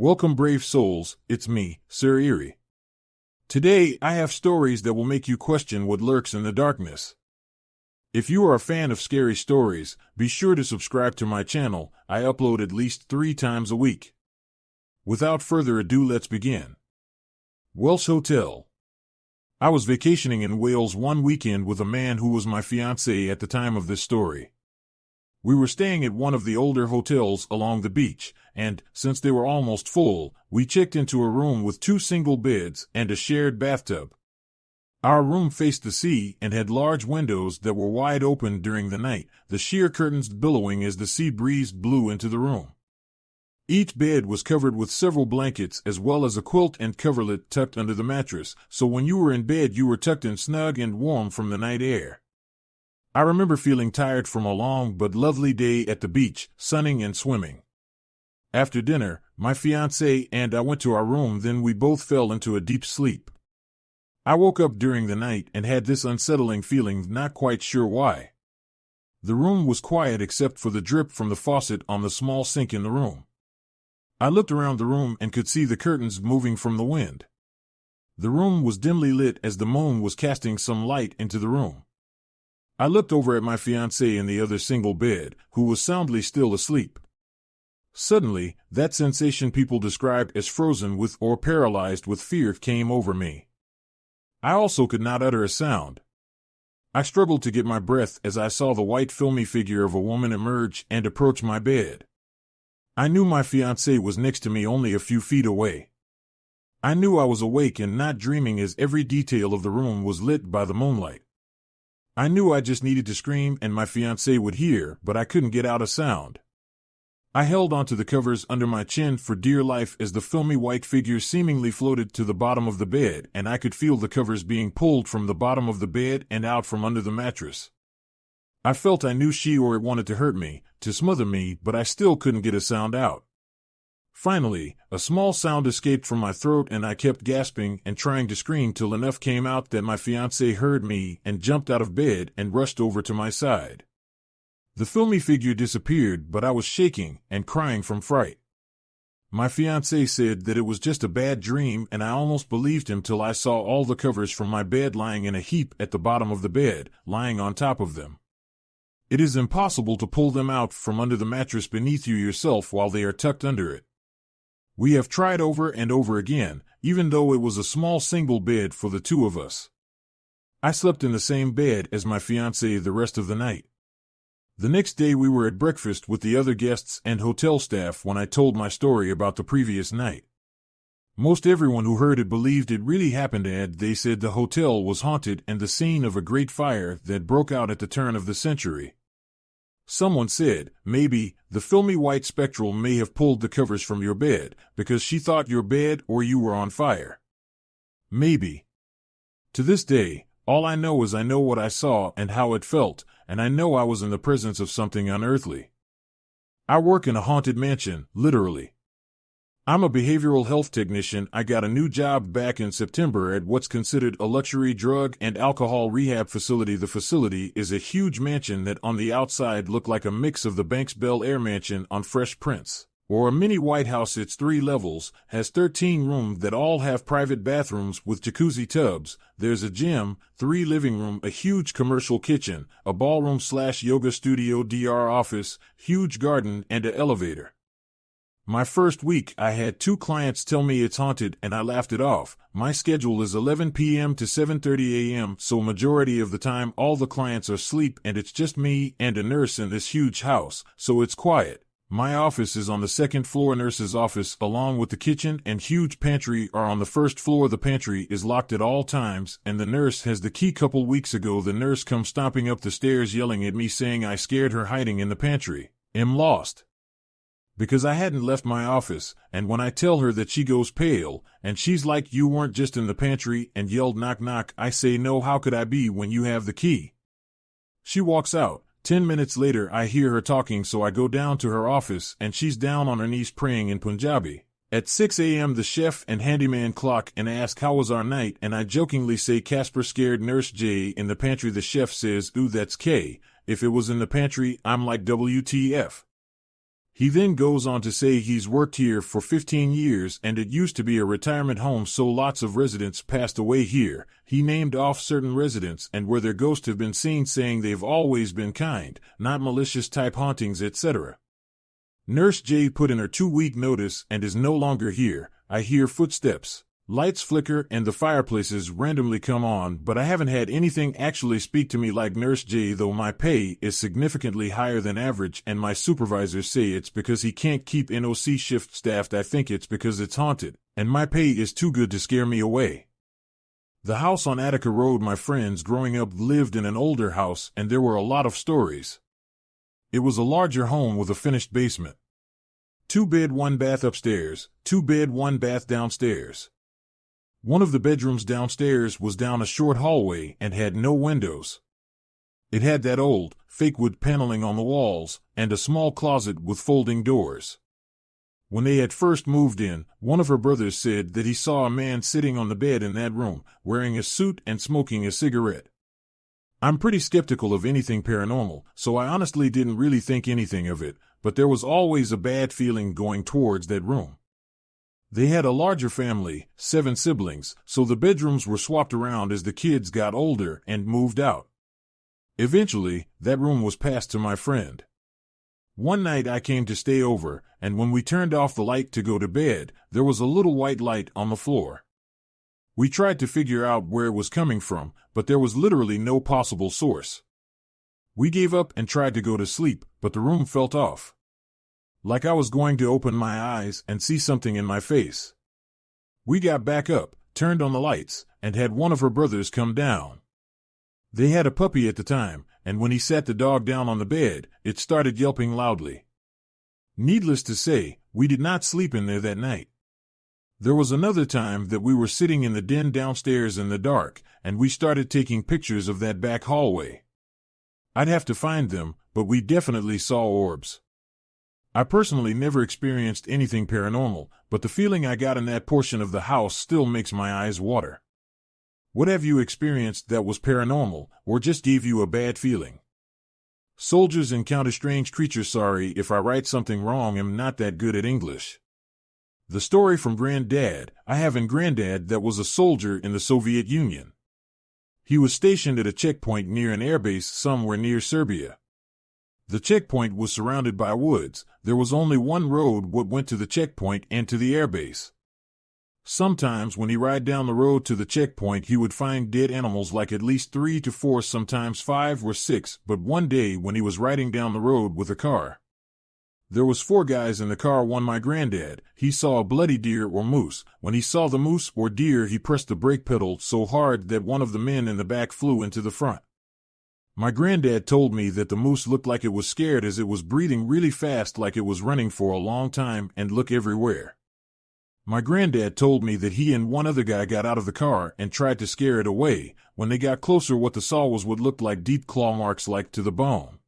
Welcome, brave souls, it's me, Sir Eerie. Today, I have stories that will make you question what lurks in the darkness. If you are a fan of scary stories, be sure to subscribe to my channel. I upload at least 3 times a week. Without further ado, let's begin. Welsh Hotel. I was vacationing in Wales one weekend with a man who was my fiancé at the time of this story. We were staying at one of the older hotels along the beach, and, since they were almost full, we checked into a room with 2 single beds and a shared bathtub. Our room faced the sea and had large windows that were wide open during the night, the sheer curtains billowing as the sea breeze blew into the room. Each bed was covered with several blankets as well as a quilt and coverlet tucked under the mattress, so when you were in bed you were tucked in snug and warm from the night air. I remember feeling tired from a long but lovely day at the beach, sunning and swimming. After dinner, my fiancé and I went to our room, then we both fell into a deep sleep. I woke up during the night and had this unsettling feeling, not quite sure why. The room was quiet except for the drip from the faucet on the small sink in the room. I looked around the room and could see the curtains moving from the wind. The room was dimly lit as the moon was casting some light into the room. I looked over at my fiancé in the other single bed, who was soundly still asleep. Suddenly, that sensation people described as frozen with or paralyzed with fear came over me. I also could not utter a sound. I struggled to get my breath as I saw the white filmy figure of a woman emerge and approach my bed. I knew my fiancé was next to me, only a few feet away. I knew I was awake and not dreaming as every detail of the room was lit by the moonlight. I knew I just needed to scream and my fiancé would hear, but I couldn't get out a sound. I held onto the covers under my chin for dear life as the filmy white figure seemingly floated to the bottom of the bed, and I could feel the covers being pulled from the bottom of the bed and out from under the mattress. I felt I knew she or it wanted to hurt me, to smother me, but I still couldn't get a sound out. Finally, a small sound escaped from my throat and I kept gasping and trying to scream till enough came out that my fiancé heard me and jumped out of bed and rushed over to my side. The filmy figure disappeared, but I was shaking and crying from fright. My fiancé said that it was just a bad dream, and I almost believed him till I saw all the covers from my bed lying in a heap at the bottom of the bed, lying on top of them. It is impossible to pull them out from under the mattress beneath you yourself while they are tucked under it. We have tried over and over again, even though it was a small single bed for the 2 of us. I slept in the same bed as my fiancé the rest of the night. The next day we were at breakfast with the other guests and hotel staff when I told my story about the previous night. Most everyone who heard it believed it really happened, and they said the hotel was haunted and the scene of a great fire that broke out at the turn of the century. Someone said, maybe, the filmy white spectral may have pulled the covers from your bed, because she thought your bed or you were on fire. Maybe. To this day, all I know is I know what I saw and how it felt, and I know I was in the presence of something unearthly. I work in a haunted mansion, literally. I'm a behavioral health technician. I got a new job back in September at what's considered a luxury drug and alcohol rehab facility. The facility is a huge mansion that on the outside looked like a mix of the Banks Bel Air mansion on Fresh Prince, or a mini White House. It's 3 levels, has 13 rooms that all have private bathrooms with jacuzzi tubs. There's a gym, 3 living rooms, a huge commercial kitchen, a ballroom/yoga studio, DR office, huge garden, and an elevator. My first week, I had 2 clients tell me it's haunted, and I laughed it off. My schedule is 11 p.m. to 7:30 a.m., so majority of the time all the clients are asleep and it's just me and a nurse in this huge house, so it's quiet. My office is on the 2nd floor. Nurse's office, along with the kitchen and huge pantry, are on the 1st floor. The pantry is locked at all times, and the nurse has the key. Couple weeks ago, the nurse come stomping up the stairs yelling at me saying I scared her hiding in the pantry. Am lost. Because I hadn't left my office, and when I tell her that, she goes pale, and she's like, you weren't just in the pantry, and yelled knock knock. I say, no, how could I be when you have the key? She walks out. 10 minutes later I hear her talking, so I go down to her office and she's down on her knees praying in Punjabi. At 6 a.m. the chef and handyman clock and ask how was our night, and I jokingly say Casper scared Nurse J in the pantry. The chef says, ooh, that's K. If it was in the pantry, I'm like WTF. He then goes on to say he's worked here for 15 years and it used to be a retirement home, so lots of residents passed away here. He named off certain residents and where their ghosts have been seen, saying they've always been kind, not malicious type hauntings, etc. Nurse J put in her 2-week notice and is no longer here. I hear footsteps. Lights flicker and the fireplaces randomly come on, but I haven't had anything actually speak to me like Nurse J, though my pay is significantly higher than average and my supervisors say it's because he can't keep NOC shift staffed. I think it's because it's haunted, and my pay is too good to scare me away. The house on Attica Road, my friends growing up lived in an older house and there were a lot of stories. It was a larger home with a finished basement. 2-bed, 1-bath upstairs, 2-bed, 1-bath downstairs. One of the bedrooms downstairs was down a short hallway and had no windows. It had that old, fake wood paneling on the walls and a small closet with folding doors. When they had first moved in, one of her brothers said that he saw a man sitting on the bed in that room, wearing a suit and smoking a cigarette. I'm pretty skeptical of anything paranormal, so I honestly didn't really think anything of it, but there was always a bad feeling going towards that room. They had a larger family, 7 siblings, so the bedrooms were swapped around as the kids got older and moved out. Eventually, that room was passed to my friend. One night I came to stay over, and when we turned off the light to go to bed, there was a little white light on the floor. We tried to figure out where it was coming from, but there was literally no possible source. We gave up and tried to go to sleep, but the room felt off. Like I was going to open my eyes and see something in my face. We got back up, turned on the lights, and had one of her brothers come down. They had a puppy at the time, and when he sat the dog down on the bed, it started yelping loudly. Needless to say, we did not sleep in there that night. There was another time that we were sitting in the den downstairs in the dark, and we started taking pictures of that back hallway. I'd have to find them, but we definitely saw orbs. I personally never experienced anything paranormal, but the feeling I got in that portion of the house still makes my eyes water. What have you experienced that was paranormal, or just gave you a bad feeling? Soldiers encounter strange creatures. Sorry if I write something wrong, I'm not that good at English. The story from Granddad. I have a granddad that was a soldier in the Soviet Union. He was stationed at a checkpoint near an airbase somewhere near Serbia. The checkpoint was surrounded by woods. There was only one road what went to the checkpoint and to the airbase. Sometimes when he ride down the road to the checkpoint, he would find dead animals, like at least 3 to 4, sometimes 5 or 6, but one day when he was riding down the road with a car, there was 4 guys in the car. One, my granddad, he saw a bloody deer or moose. When he saw the moose or deer, he pressed the brake pedal so hard that one of the men in the back flew into the front. My granddad told me that the moose looked like it was scared as it was breathing really fast, like it was running for a long time, and looked everywhere. My granddad told me that he and one other guy got out of the car and tried to scare it away. When they got closer, what they saw was what looked like deep claw marks, like to the bone.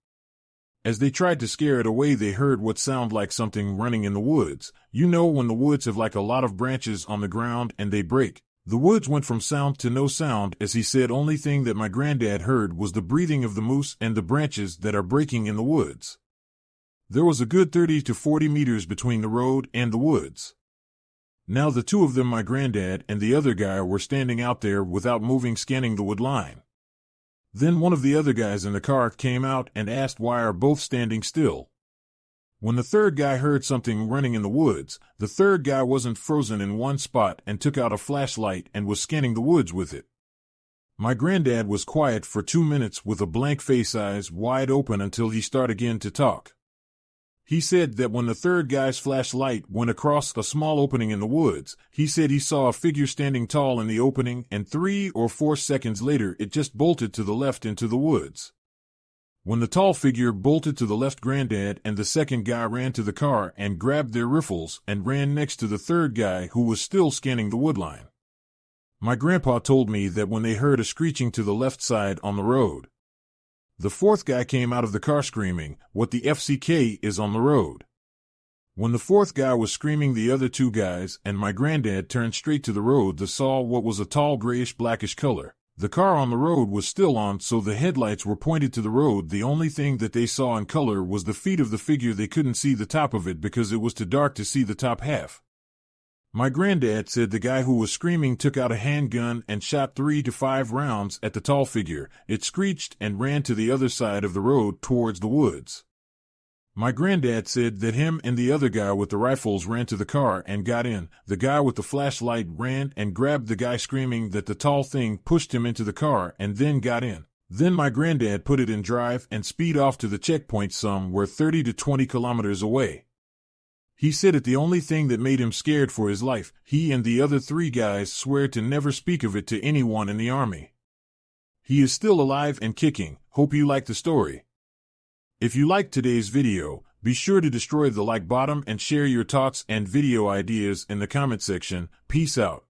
As they tried to scare it away, they heard what sounded like something running in the woods. You know when the woods have like a lot of branches on the ground and they break. The woods went from sound to no sound. As he said, only thing that my granddad heard was the breathing of the moose and the branches that are breaking in the woods. There was a good 30 to 40 meters between the road and the woods. Now the 2 of them, my granddad and the other guy, were standing out there without moving, scanning the wood line. Then one of the other guys in the car came out and asked why are both standing still. When the third guy heard something running in the woods, the third guy wasn't frozen in one spot and took out a flashlight and was scanning the woods with it. My granddad was quiet for 2 minutes with a blank face, eyes wide open, until he started again to talk. He said that when the third guy's flashlight went across a small opening in the woods, he said he saw a figure standing tall in the opening, and 3 or 4 seconds later it just bolted to the left into the woods. When the tall figure bolted to the left, granddad and the second guy ran to the car and grabbed their rifles and ran next to the third guy, who was still scanning the wood line. My grandpa told me that when they heard a screeching to the left side on the road, the fourth guy came out of the car screaming, "What the FCK is on the road?" When the fourth guy was screaming, the other 2 guys and my granddad turned straight to the road. They saw what was a tall grayish blackish color. The car on the road was still on, so the headlights were pointed to the road. The only thing that they saw in color was the feet of the figure. They couldn't see the top of it because it was too dark to see the top half. My granddad said the guy who was screaming took out a handgun and shot 3 to 5 rounds at the tall figure. It screeched and ran to the other side of the road towards the woods. My granddad said that him and the other guy with the rifles ran to the car and got in. The guy with the flashlight ran and grabbed the guy screaming that the tall thing pushed him into the car and then got in. Then my granddad put it in drive and speed off to the checkpoint somewhere 30 to 20 kilometers away. He said it the only thing that made him scared for his life. He and the other 3 guys swear to never speak of it to anyone in the army. He is still alive and kicking. Hope you like the story. If you liked today's video, be sure to destroy the like button and share your thoughts and video ideas in the comment section. Peace out.